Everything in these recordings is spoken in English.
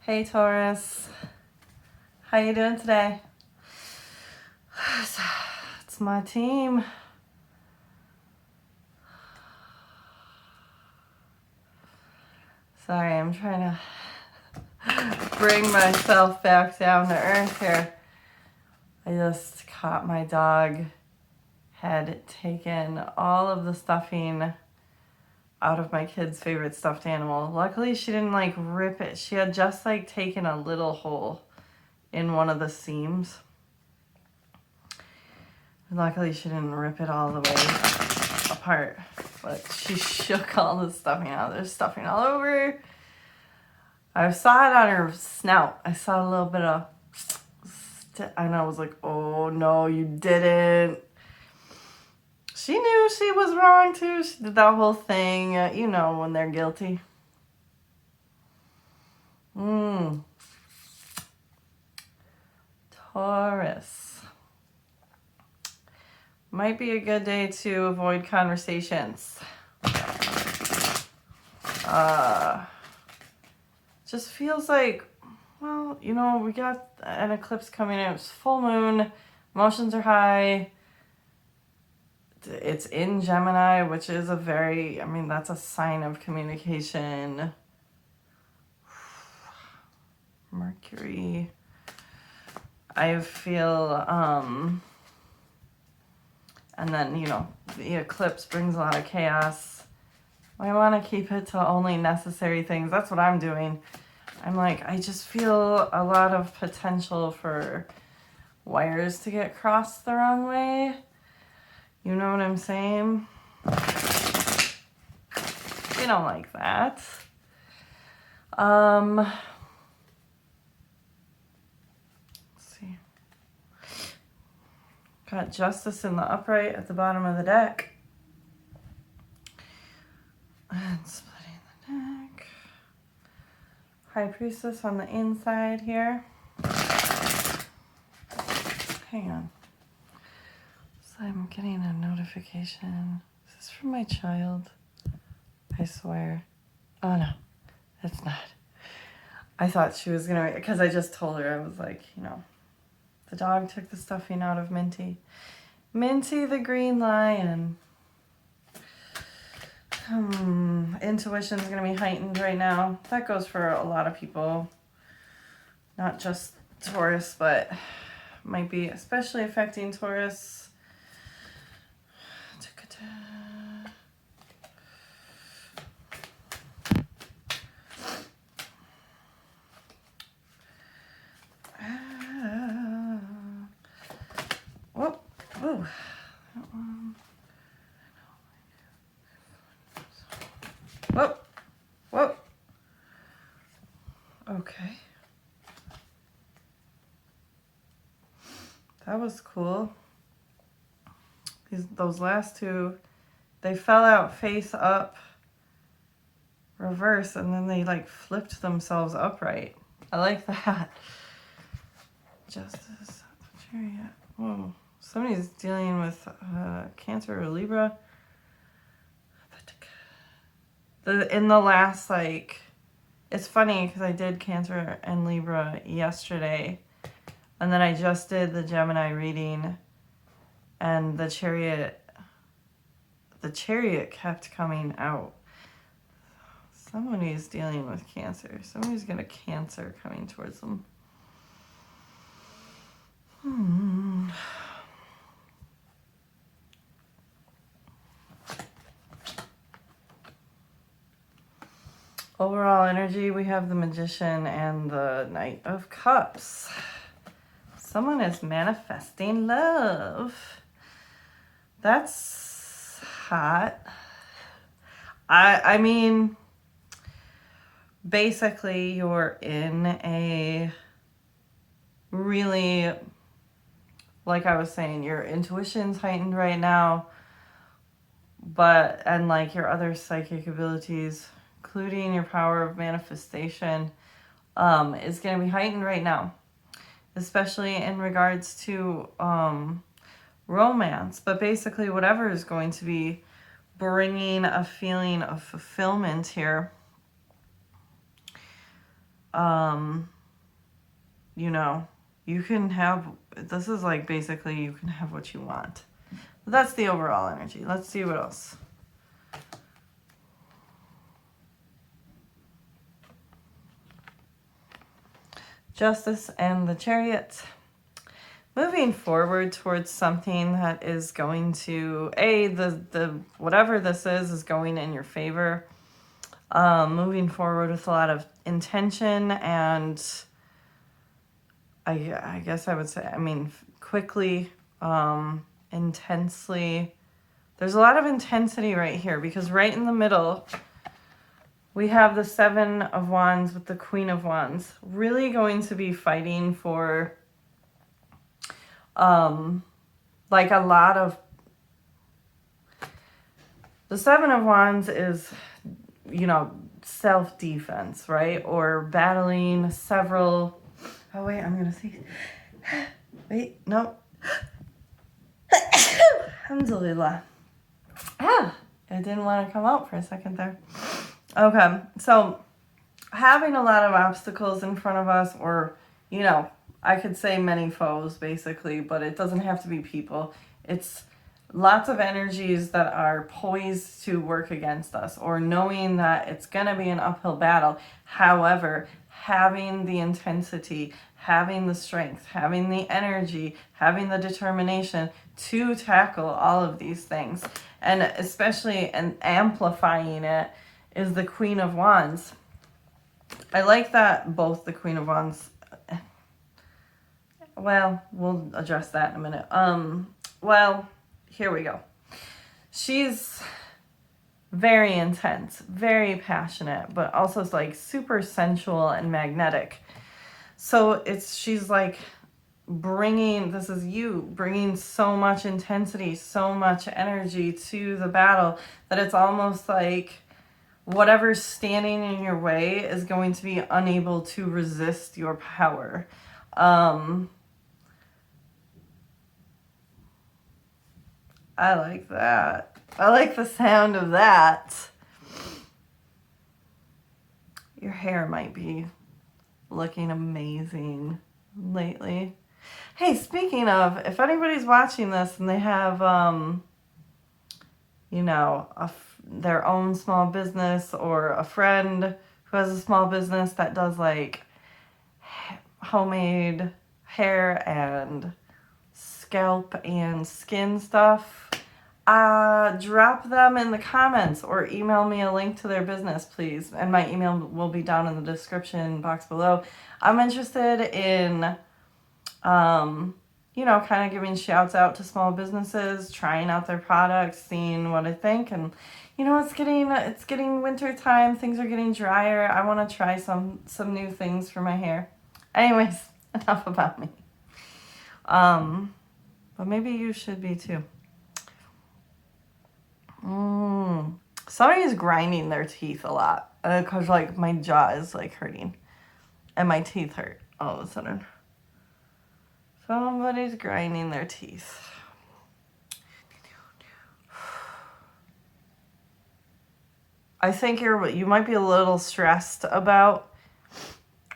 Hey Taurus, how you doing today? It's my team. Sorry, I'm trying to bring myself back down to earth here. I just caught my dog had taken all of the stuffing out of my kid's favorite stuffed animal. Luckily, she didn't like rip it. She had just like taken a little hole in one of the seams. Luckily, she didn't rip it all the way apart, but she shook all the stuffing out. There's stuffing all over. I saw it on her snout. I saw a little bit of, and I was like, oh no, you didn't. She knew she was wrong too. She did that whole thing, you know, when they're guilty. Taurus. Might be a good day to avoid conversations. Just feels like, well, you know, we got an eclipse coming in. It's full moon. Emotions are high. It's in Gemini, which is a very, I mean, that's a sign of communication. Mercury. I feel, and then, you know, the eclipse brings a lot of chaos. I want to keep it to only necessary things. That's what I'm doing. I'm like, I just feel a lot of potential for wires to get crossed the wrong way. You know what I'm saying? You don't like that. Let's see. Got Justice in the upright at the bottom of the deck. And splitting the neck. High Priestess on the inside here. Hang on. So I'm getting a notification. Is this from my child? I swear. Oh no, it's not. I thought she was gonna, because I just told her, I was like, you know, the dog took the stuffing out of Minty. Minty the green lion. Intuition's gonna be heightened right now. That goes for a lot of people, not just Taurus, but might be especially affecting Taurus. Whoa, whoa. Whoa, whoa. Okay. That was cool. Those last two, they fell out face up, reverse, and then they like flipped themselves upright. I like that. Justice, Chariot. Whoa. Somebody's dealing with Cancer or Libra. In the last, like, it's funny because I did Cancer and Libra yesterday, and then I just did the Gemini reading, and the Chariot kept coming out. Somebody's dealing with Cancer. Somebody's got a Cancer coming towards them. Overall energy, we have the Magician and the Knight of Cups. Someone is manifesting love. That's hot. I mean, basically you're in a really, like I was saying, your intuition's heightened right now, and like your other psychic abilities, including your power of manifestation, is going to be heightened right now, especially in regards to romance. But basically, whatever is going to be bringing a feeling of fulfillment here you know, you can have, this is like basically you can have what you want. But that's the overall energy. Let's see what else. Justice and the Chariot. Moving forward towards something that is going to, the whatever this is going in your favor. Moving forward with a lot of intention and I guess I would say, I mean, quickly, intensely. There's a lot of intensity right here because right in the middle, we have the Seven of Wands with the Queen of Wands. Really going to be fighting for, like a lot of, the Seven of Wands is, you know, self-defense, right? Or battling several, oh wait, I'm going to see, wait, no. Alhamdulillah. It didn't want to come out for a second there. Okay, so having a lot of obstacles in front of us, or, you know, I could say many foes basically, but it doesn't have to be people. It's lots of energies that are poised to work against us, or knowing that it's going to be an uphill battle. However, having the intensity, having the strength, having the energy, having the determination to tackle all of these things, and especially and amplifying it is the Queen of Wands. I like that both the Queen of Wands, well, we'll address that in a minute. Well, here we go. She's very intense, very passionate, but also like super sensual and magnetic. So she's like this is you bringing so much intensity, so much energy to the battle that it's almost like whatever's standing in your way is going to be unable to resist your power. I like that. I like the sound of that. Your hair might be looking amazing lately. Hey, speaking of, if anybody's watching this and they have, you know, their own small business, or a friend who has a small business that does like homemade hair and scalp and skin stuff, drop them in the comments or email me a link to their business, please. And my email will be down in the description box below. I'm interested in, you know, kind of giving shouts out to small businesses, trying out their products, seeing what I think. And, you know, it's getting winter time. Things are getting drier. I want to try some new things for my hair. Anyways, enough about me. But maybe you should be too. Somebody's grinding their teeth a lot. Because, like, my jaw is, like, hurting. And my teeth hurt all of a sudden. Somebody's grinding their teeth. I think you might be a little stressed about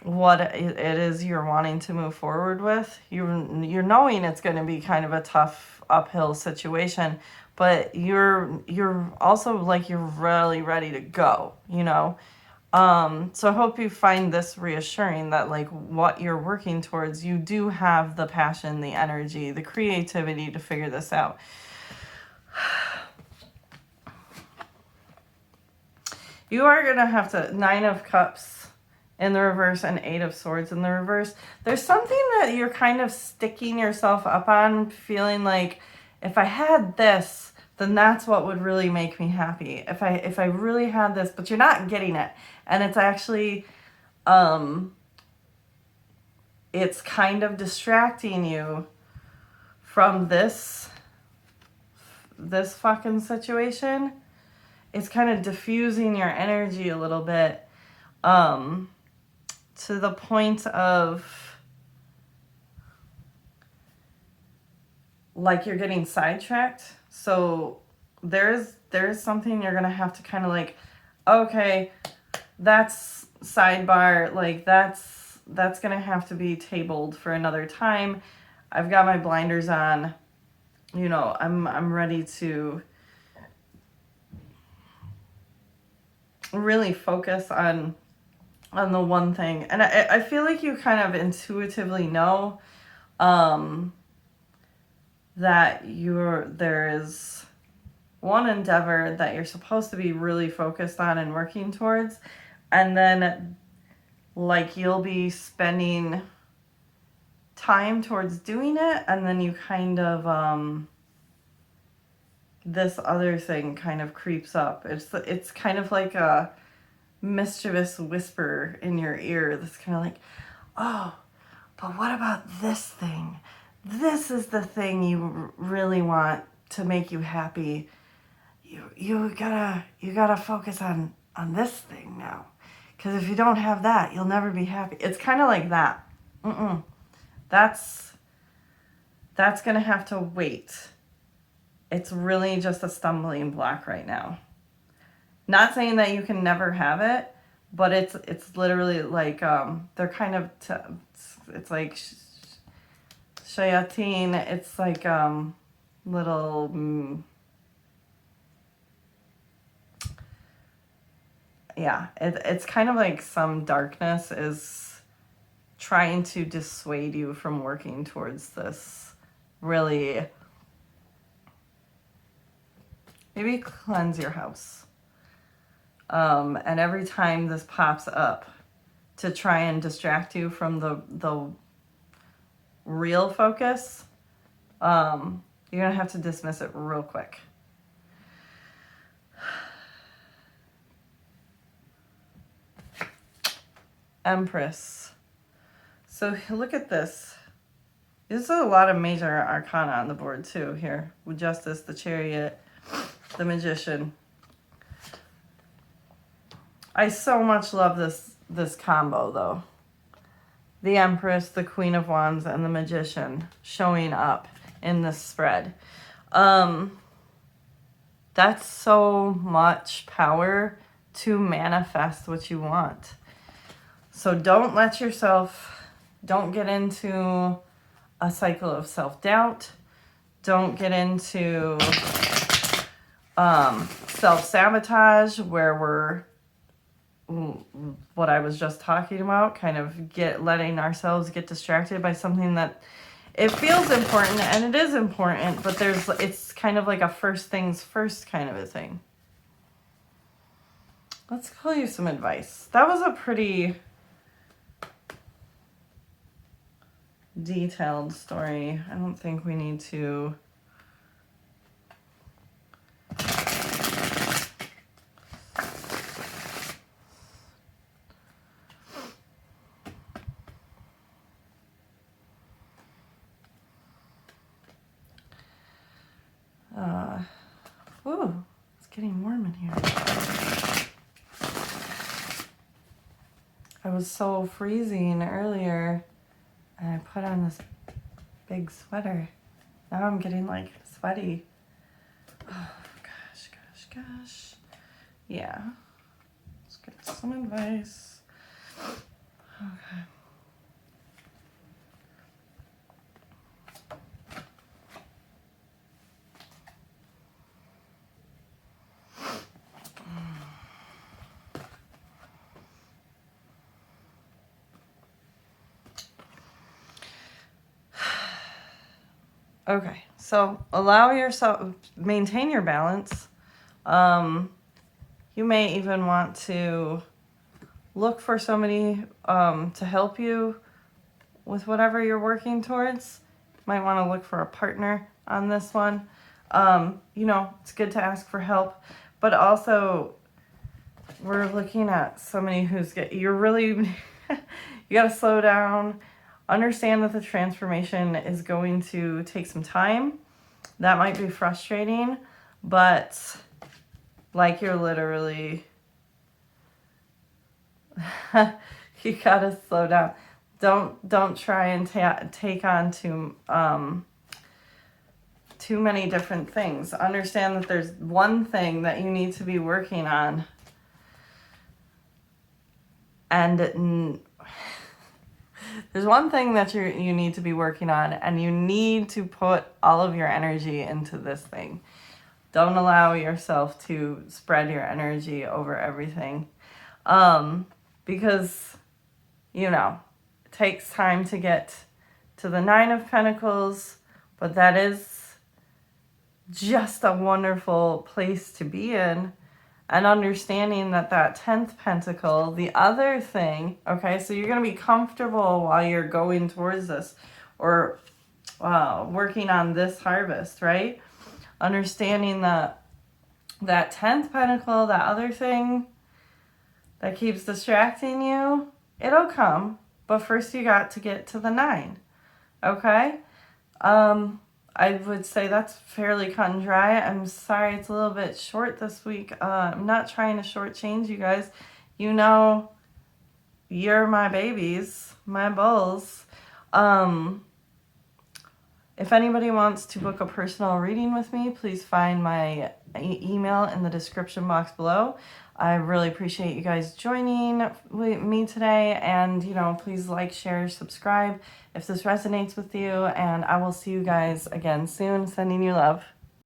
what it is you're wanting to move forward with. You're knowing it's going to be kind of a tough uphill situation, but you're also like you're really ready to go, you know. So I hope you find this reassuring that like what you're working towards, you do have the passion, the energy, the creativity to figure this out. You are going to have to, 9 of Cups in the reverse and 8 of Swords in the reverse. There's something that you're kind of sticking yourself up on, feeling like if I had this, then that's what would really make me happy. If I really had this, but you're not getting it. And it's actually, it's kind of distracting you from this fucking situation. It's kind of diffusing your energy a little bit, to the point of like you're getting sidetracked. So there's something you're gonna have to kind of like, okay, that's sidebar, like that's gonna have to be tabled for another time. I've got my blinders on. You know, I'm ready to really focus on the one thing. And I feel like you kind of intuitively know that there is one endeavor that you're supposed to be really focused on and working towards, and then like you'll be spending time towards doing it, and then you kind of this other thing kind of creeps up. It's kind of like a mischievous whisper in your ear that's kind of like, oh, but what about this thing? This is the thing you really want to make you happy. You gotta focus on this thing now, because if you don't have that, you'll never be happy. It's kind of like that. That's gonna have to wait. It's really just a stumbling block right now. Not saying that you can never have it, but it's literally like they're kind of it's like shayateen. It's like little yeah. It's kind of like some darkness is trying to dissuade you from working towards this. Really, maybe cleanse your house. And every time this pops up to try and distract you from the real focus, you're gonna have to dismiss it real quick. Empress. So look at this. This is a lot of major arcana on the board too here. With Justice, the Chariot, the Magician. I so much love this combo though. The Empress, the Queen of Wands, and the Magician showing up in this spread. That's so much power to manifest what you want. So don't let yourself, don't get into a cycle of self-doubt. Don't get into self-sabotage where we're, what I was just talking about, kind of letting ourselves get distracted by something that it feels important, and it is important, but it's kind of like a first things first kind of a thing. Let's call you some advice. That was a pretty detailed story. I don't think we need to ooh, it's getting warm in here. I was so freezing earlier and I put on this big sweater. Now I'm getting like sweaty. Oh, gosh. Yeah. Let's get some advice. Okay. Okay, so allow yourself, maintain your balance. You may even want to look for somebody to help you with whatever you're working towards. Might want to look for a partner on this one. You know, it's good to ask for help, but also we're looking at somebody you're really, you got to slow down. Understand that the transformation is going to take some time. That might be frustrating, but like you're literally, you gotta slow down. Don't try and take on too many different things. Understand that there's one thing that you need to be working on. And there's one thing that you need to be working on, and you need to put all of your energy into this thing. Don't allow yourself to spread your energy over everything. Because, you know, it takes time to get to the Nine of Pentacles, but that is just a wonderful place to be in. And understanding that 10th pentacle, the other thing, okay, so you're going to be comfortable while you're going towards this or working on this harvest, right? Understanding that 10th pentacle, that other thing that keeps distracting you, it'll come. But first you got to get to the 9, okay? I would say that's fairly cut and dry. I'm sorry it's a little bit short this week. I'm not trying to shortchange you guys. You know, you're my babies, my bulls. If anybody wants to book a personal reading with me, please find my email in the description box below. I really appreciate you guys joining me today, and you know, please like, share, subscribe if this resonates with you, and I will see you guys again soon. Sending you love.